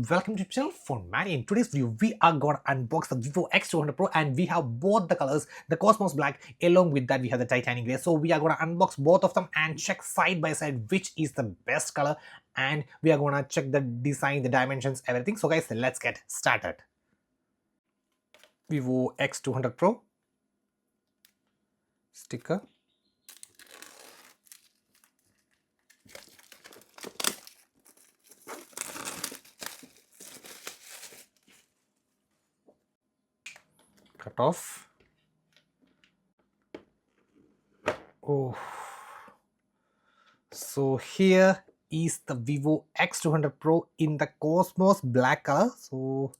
Welcome to the channel for Manny. In today's video, we are gonna unbox the Vivo X200 Pro and we have both the colors, the Cosmos Black, along with that we have the Titanic Grey. So we are gonna unbox both of them and check side by side which is the best color, and we are gonna check the design, the dimensions, everything. So guys, let's get started. Vivo X200 Pro sticker. Cut off. Oh, so here is the Vivo X200 Pro in the Cosmos Black color. So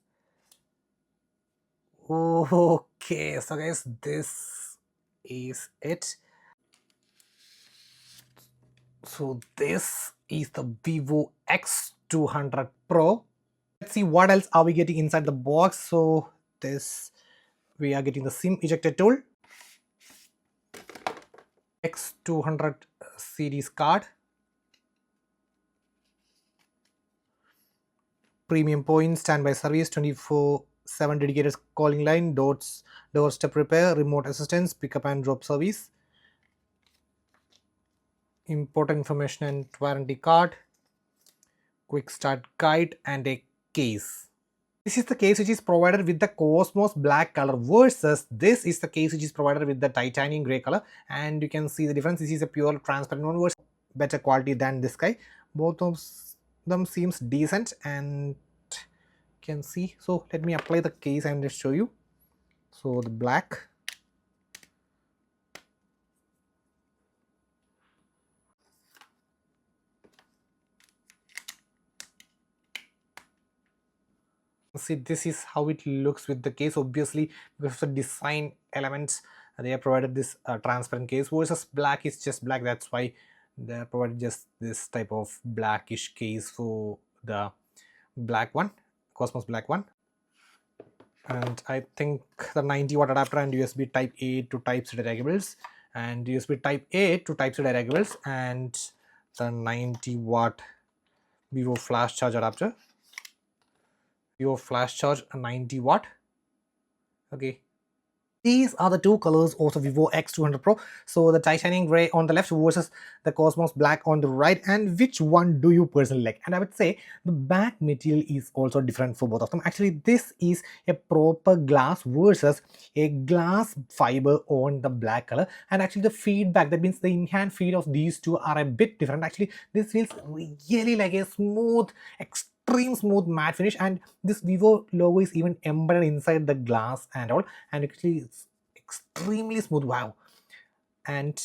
okay, so guys, this is it. So this is the Vivo X200 Pro. Let's see what else are we getting inside the box. So this, we are getting the SIM ejector tool, X200 series card, premium points, standby service, 24/7 dedicated calling line, doorstep repair, remote assistance, pickup and drop service, important information and warranty card, quick start guide, and a case. This is the case which is provided with the Cosmos Black color versus this is the case which is provided with the Titanium Grey color, and you can see the difference. This is a pure transparent one versus better quality than this guy. Both of them seems decent, and you can see. So let me apply the case and just show you. So the black, see, this is how it looks with the case. Obviously because of the design elements, they have provided this transparent case versus black is just black. That's why they are provided just this type of blackish case for the black one, Cosmos Black one. And I think the 90-watt adapter and USB type A to type C datacables, and USB type A to type C datacables, and the 90-watt Vivo flash charge adapter, Vivo flash charge 90-watt. Okay, these are the two colors of the Vivo X200 Pro. So the Titanium Grey on the left versus the Cosmos Black on the right. And which one do you personally like? And I would say the back material is also different for both of them. Actually, this is a proper glass versus a glass fiber on the black color. And actually the feedback, that means the in-hand feel of these two are a bit different. Actually, this feels really like a smooth, extreme smooth matte finish, and this Vivo logo is even embedded inside the glass and all, and actually it's extremely smooth. Wow. And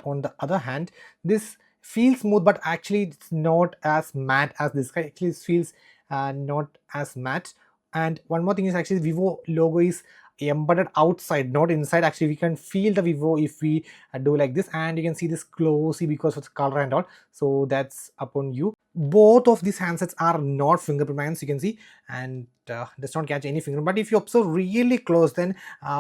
on the other hand, this feels smooth, but actually it's not as matte as this guy. Actually it feels not as matte. And one more thing is, actually Vivo logo is embedded outside, not inside. Actually we can feel the Vivo if we do like this, and you can see this closely because of the color and all. So that's upon you. Both of these handsets are not fingerprint, you can see, and does not catch any fingerprint. But if you observe really close, then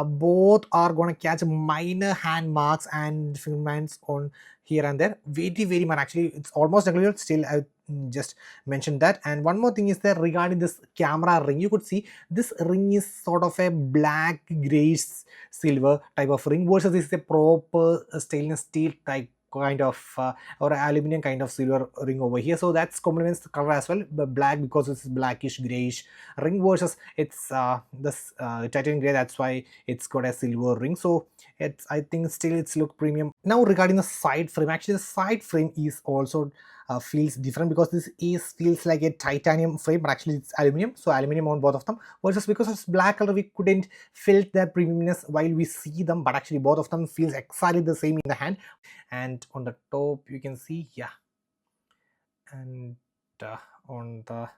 both are going to catch minor hand marks and fingerprints on here and there. Very much. Actually it's almost negligible. Still I just mentioned that. And one more thing is that regarding this camera ring, you could see this ring is sort of a black grayish silver type of ring versus this is a proper stainless steel type kind of or aluminum kind of silver ring over here. So that's complements the color as well, but black because it's blackish grayish ring versus it's this titanium gray. That's why it's got a silver ring. So it's, I think still it's look premium. Now regarding the side frame, actually the side frame is also feels different because this is feels like a titanium frame, but actually it's aluminum. So aluminum on both of them versus because it's black color, we couldn't feel that premiumness while we see them, but actually both of them feels exactly the same in the hand. And on the top you can see, yeah, and on the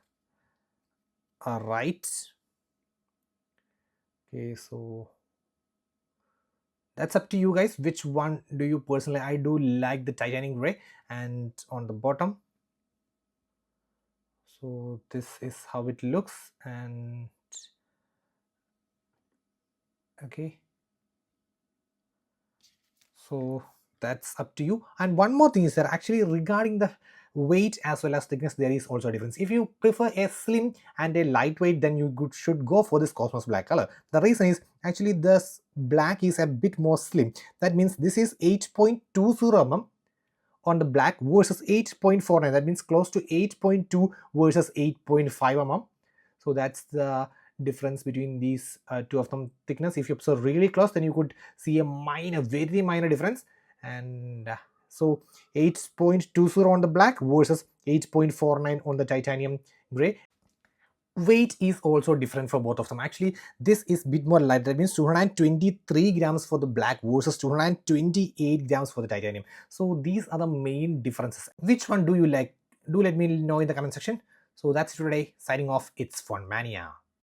right. Okay, so that's up to you guys, which one do you personally. I do like the titanium gray. And on the bottom, so this is how it looks. And okay, so that's up to you. And one more thing is that actually regarding the weight as well as thickness, there is also a difference. If you prefer a slim and a lightweight, then you should go for this Cosmos black color. The reason is actually this black is a bit more slim. That means this is 8.20 mm on the black versus 8.49. That means close to 8.2 versus 8.5 mm. So that's the difference between these two of them thickness. If you observe really close, then you could see a very minor difference. And so 8.20 on the black versus 8.49 on the titanium gray. Weight is also different for both of them. Actually, this is bit more light. That means 223 grams for the black versus 228 grams for the titanium. So these are the main differences. Which one do you like? Do let me know in the comment section. So that's it today. Signing off. It's Phone Mania.